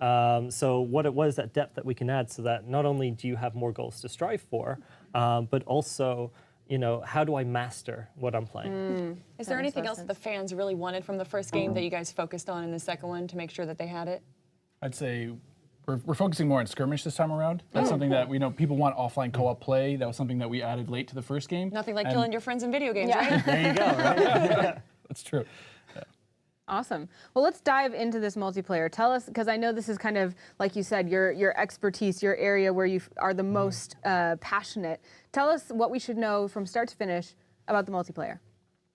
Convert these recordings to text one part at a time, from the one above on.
So what is that depth that we can add so that not only do you have more goals to strive for, but also, how do I master what I'm playing? Is there anything else that the fans really wanted from the first game that you guys focused on in the second one to make sure that they had it? I'd say we're focusing more on skirmish this time around. That's something that we know people want offline co-op play. That was something that we added late to the first game. Nothing like killing your friends in video games, right? There you go, right? That's true. Awesome. Well, let's dive into this multiplayer. Tell us, because I know this is kind of, like you said, your expertise, your area where you are the most passionate. Tell us what we should know from start to finish about the multiplayer.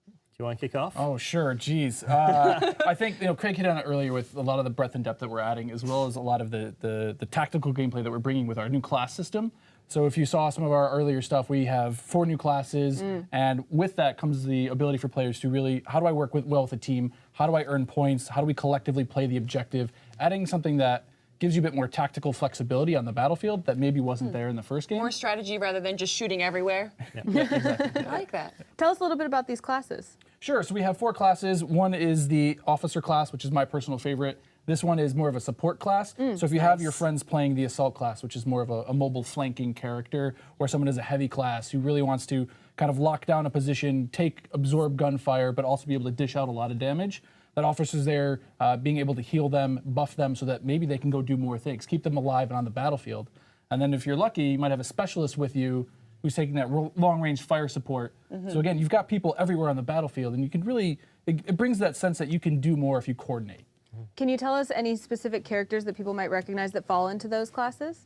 Do you want to kick off? Oh, sure. Geez. I think Craig hit on it earlier with a lot of the breadth and depth that we're adding, as well as a lot of the tactical gameplay that we're bringing with our new class system. So if you saw some of our earlier stuff, we have 4 new classes, and with that comes the ability for players to really, how do I work well with a team? How do I earn points? How do we collectively play the objective? Adding something that gives you a bit more tactical flexibility on the battlefield that maybe wasn't there in the first game. More strategy rather than just shooting everywhere. Yeah, exactly. I like that. Tell us a little bit about these classes. Sure, so we have 4 classes. One is the officer class, which is my personal favorite. This one is more of a support class. So if you have your friends playing the assault class, which is more of a mobile flanking character, or someone is a heavy class who really wants to kind of lock down a position, absorb gunfire, but also be able to dish out a lot of damage, that officer's there being able to heal them, buff them so that maybe they can go do more things, keep them alive and on the battlefield. And then if you're lucky, you might have a specialist with you who's taking that long-range fire support. So again, you've got people everywhere on the battlefield, and you can really, it brings that sense that you can do more if you coordinate. Can you tell us any specific characters that people might recognize that fall into those classes?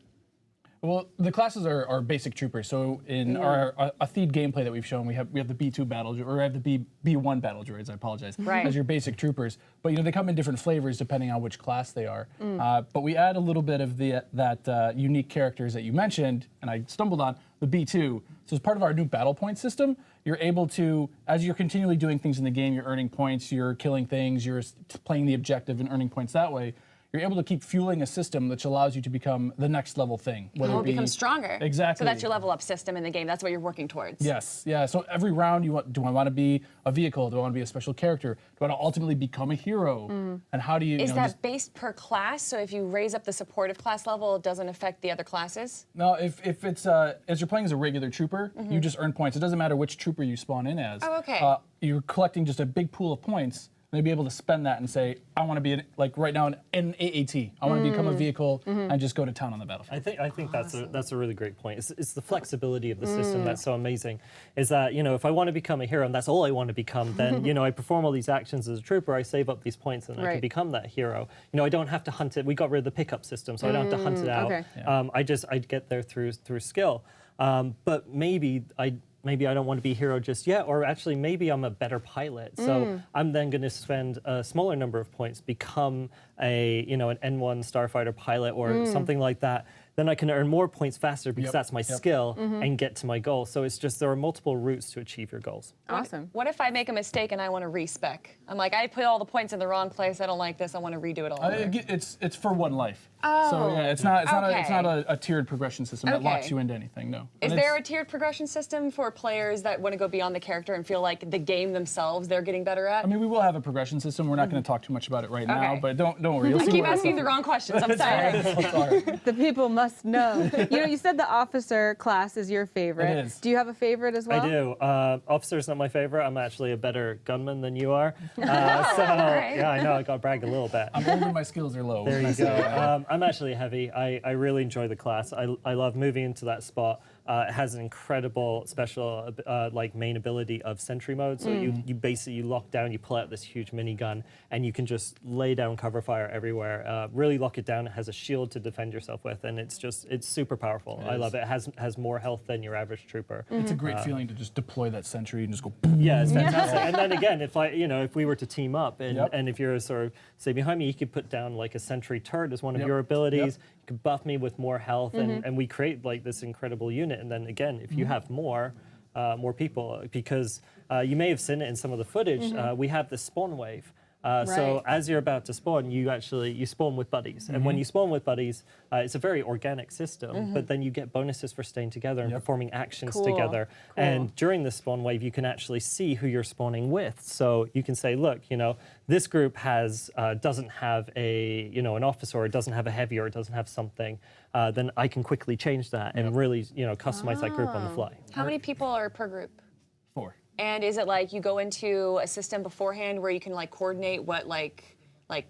Well, the classes are basic troopers. So in our Atheed gameplay that we've shown, we have the B2 battle, or we have the B1 battle droids. I apologize. Right. As your basic troopers, but they come in different flavors depending on which class they are. But we add a little bit of that unique characters that you mentioned, and I stumbled on the B2. So as part of our new battle point system, you're able to, as you're continually doing things in the game, you're earning points, you're killing things, you're playing the objective and earning points that way. You're able to keep fueling a system which allows you to become the next level thing. It becomes stronger. Exactly. So that's your level up system in the game. That's what you're working towards. Yes, yeah. So every round, do I want to be a vehicle? Do I want to be a special character? Do I want to ultimately become a hero? And how do you? Is that based per class? So if you raise up the supportive class level, it doesn't affect the other classes? No, if it's as you're playing as a regular trooper, you just earn points. It doesn't matter which trooper you spawn in as. Oh, okay. You're collecting just a big pool of points. And be able to spend that and say, I want to be like right now an AAT. I want to become a vehicle and just go to town on the battlefield. I think that's a really great point. It's the flexibility of the system that's so amazing. Is that if I want to become a hero and that's all I want to become, then I perform all these actions as a trooper. I save up these points and I can become that hero. I don't have to hunt it. We got rid of the pickup system, so I don't have to hunt it out. Okay. Yeah. I get there through skill. But maybe I don't want to be a hero just yet, or actually maybe I'm a better pilot. So I'm then going to spend a smaller number of points, become an N1 starfighter pilot or something like that. Then I can earn more points faster because that's my skill and get to my goal. So it's just there are multiple routes to achieve your goals. Awesome. What if I make a mistake and I want to respec? I'm like, I put all the points in the wrong place. I don't like this. I want to redo it all over. It's for one life. Oh. So yeah, it's not a tiered progression system that locks you into anything. No. Is there a tiered progression system for players that want to go beyond the character and feel like the game themselves they're getting better at? I mean, we will have a progression system. We're not going to talk too much about it right now, but don't worry. You'll I see keep what asking the wrong questions. I'm sorry. The people must know. You said the officer class is your favorite. It is. Do you have a favorite as well? I do. Officer's not my favorite. I'm actually a better gunman than you are. Yeah, I know. I got to brag a little bit. I'm older, my skills are low. There you go. I'm actually heavy. I really enjoy the class. I love moving into that spot. It has an incredible special main ability of sentry mode. So you basically lock down, you pull out this huge minigun, and you can just lay down cover fire everywhere. Really lock it down. It has a shield to defend yourself with, and it's super powerful. I love it. It has more health than your average trooper. It's a great feeling to just deploy that sentry and just go. Yeah, it's fantastic. And then again, if we were to team up, and if you're sort of say behind me, you could put down like a sentry turret as one of your abilities. You could buff me with more health, and we create like this incredible unit. And then again, if you have more people, because you may have seen it in some of the footage, we have this spawn wave. So Right. as you're about to spawn, you spawn with buddies, and when you spawn with buddies, it's a very organic system. But then you get bonuses for staying together and performing actions Cool. together. Cool. And during the spawn wave, you can actually see who you're spawning with. So you can say, look, this group doesn't have an officer, or it doesn't have a heavy, or it doesn't have something. Then I can quickly change that and really customize that group on the fly. How many people are per group? 4. And is it like you go into a system beforehand where you can like coordinate what like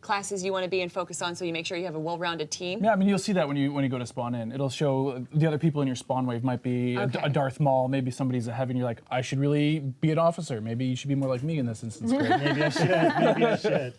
classes you want to be and focus on, so you make sure you have a well-rounded team? Yeah, I mean, you'll see that when you go to spawn in. It'll show the other people in your spawn wave might be Okay. a Darth Maul, maybe somebody's a heavy, and you're like, I should really be an officer. Maybe you should be more like me in this instance. Great. Maybe I should. Maybe I should.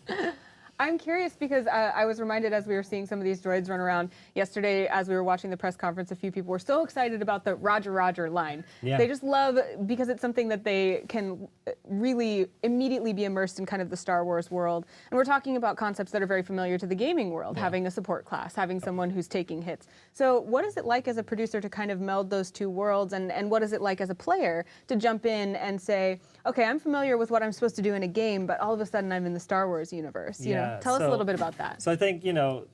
I'm curious because I was reminded as we were seeing some of these droids run around yesterday as we were watching the press conference, a few people were so excited about the Roger Roger line. Yeah. They just love, because it's something that they can really immediately be immersed in kind of the Star Wars world. And we're talking about concepts that are very familiar to the gaming world, having a support class, having someone who's taking hits. So what is it like as a producer to kind of meld those two worlds, and what is it like as a player to jump in and say, okay, I'm familiar with what I'm supposed to do in a game, but all of a sudden I'm in the Star Wars universe. You know? Yeah, Tell us a so- little bit about that. So I think,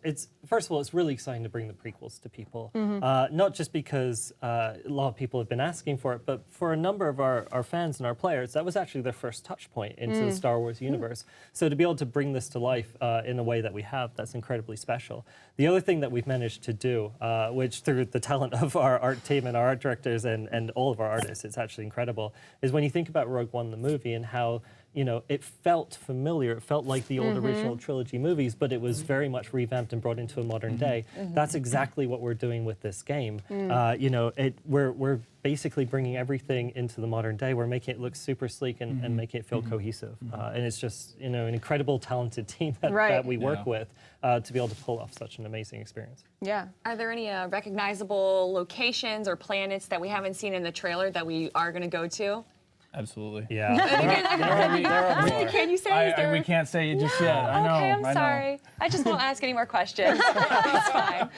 it's first of all, it's really exciting to bring the prequels to people. Not just because a lot of people have been asking for it, but for a number of our fans and our players, that was actually their first touch point into the Star Wars universe. So to be able to bring this to life in the way that we have, that's incredibly special. The other thing that we've managed to do, which through the talent of our art team and our art directors and all of our artists, it's actually incredible, is when you think about Rogue One, the movie, and how it felt familiar. It felt like the old original trilogy movies, but it was very much revamped and brought into a modern day. That's exactly what we're doing with this game. We're basically bringing everything into the modern day. We're making it look super sleek and making it feel cohesive. And it's just an incredible, talented team that we work with to be able to pull off such an amazing experience. Yeah. Are there any recognizable locations or planets that we haven't seen in the trailer that we are going to go to? Absolutely. Yeah. Can you say? Is there... We can't say it just yet. I know. Okay, I'm I know. sorry. I just won't ask any more questions. It's fine.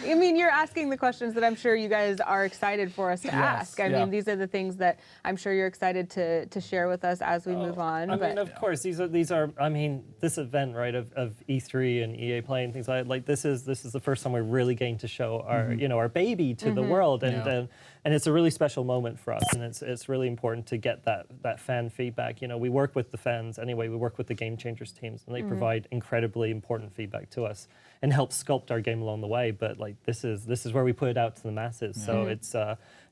I mean, you're asking the questions that I'm sure you guys are excited for us to ask. I yeah. mean, these are the things that I'm sure you're excited to share with us as we move on. I mean, of course, these are. I mean, this event, right, of E3 and EA Play and things like this is the first time we're really getting to show our our baby to the world, and it's a really special moment for us, and it's really important to get that fan feedback. We work with the fans anyway. We work with the Game Changers teams, and they provide incredibly important feedback to us and help sculpt our game along the way. But this is where we put it out to the masses. So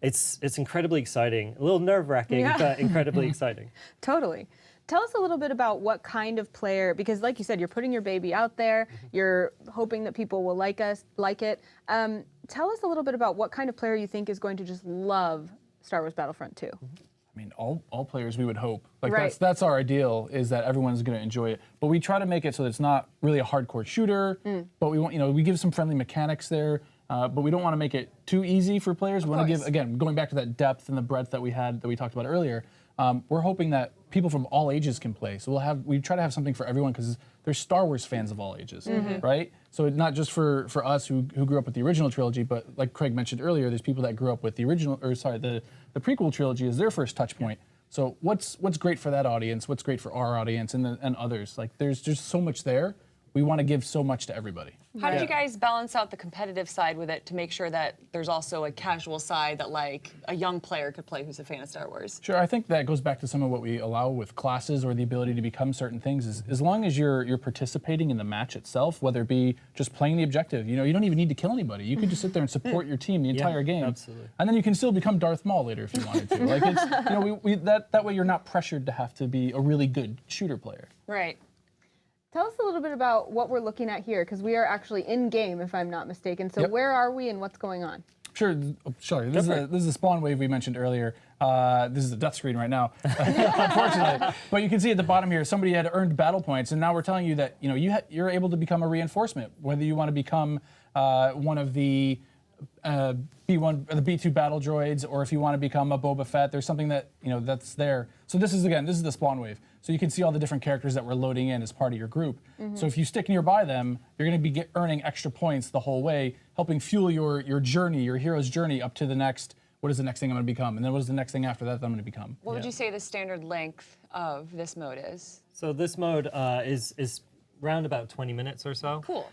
it's incredibly exciting, a little nerve-wracking, but incredibly exciting. Totally. Tell us a little bit about what kind of player, because like you said, you're putting your baby out there, you're hoping that people will like it. Tell us a little bit about what kind of player you think is going to just love Star Wars Battlefront 2. I mean, all players, we would hope. Right. That's our ideal, is that everyone's going to enjoy it. But we try to make it so that it's not really a hardcore shooter. But we want, we give some friendly mechanics there. But we don't want to make it too easy for players. We want to give, again, going back to that depth and the breadth that we talked about earlier. We're hoping that people from all ages can play. So we try to have something for everyone, because there's Star Wars fans of all ages, right? So it's not just for us who grew up with the original trilogy, but like Craig mentioned earlier, there's people that grew up with the prequel trilogy as their first touch point. So what's great for that audience? What's great for our audience and others? There's just so much there. We want to give so much to everybody. How did you guys balance out the competitive side with it to make sure that there's also a casual side that a young player could play who's a fan of Star Wars? Sure, I think that goes back to some of what we allow with classes or the ability to become certain things. Is as long as you're participating in the match itself, whether it be just playing the objective, you don't even need to kill anybody. You can just sit there and support your team the entire game. Absolutely. And then you can still become Darth Maul later if you wanted to. That way you're not pressured to have to be a really good shooter player. Right. Tell us a little bit about what we're looking at here, because we are actually in game, if I'm not mistaken. So where are we and what's going on? Sure. Sorry. This is the spawn wave we mentioned earlier. This is a death screen right now, unfortunately. But you can see at the bottom here, somebody had earned battle points, and now we're telling you that you're able to become a reinforcement, whether you want to become one of the B1 or the B2 battle droids, or if you want to become a Boba Fett. There's something that that's there. So this is the spawn wave. So you can see all the different characters that we're loading in as part of your group. So if you stick nearby them, you're going to be earning extra points the whole way, helping fuel your journey, your hero's journey up to the next, what is the next thing I'm going to become, and then what is the next thing after that I'm going to become. What would you say the standard length of this mode is? So this mode is round about 20 minutes or so. Cool.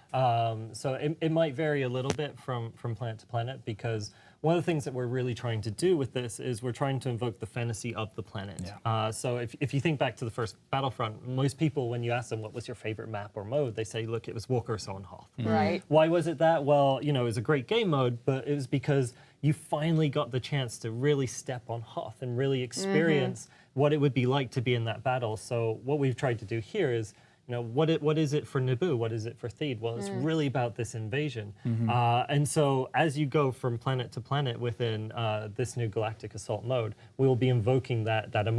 So it might vary a little bit from planet to planet, because one of the things that we're really trying to do with this is we're trying to invoke the fantasy of the planet. Yeah. So if you think back to the first Battlefront, most people, when you ask them what was your favorite map or mode, they say, look, it was Walkers on Hoth. Right. Why was it that? Well, you know, it was a great game mode, but it was because you finally got the chance to really step on Hoth and really experience what it would be like to be in that battle. So what we've tried to do here is, you know, what is it for Naboo? What is it for Theed? Well, it's really about this invasion. And so as you go from planet to planet within this new Galactic Assault mode, we will be invoking that emotion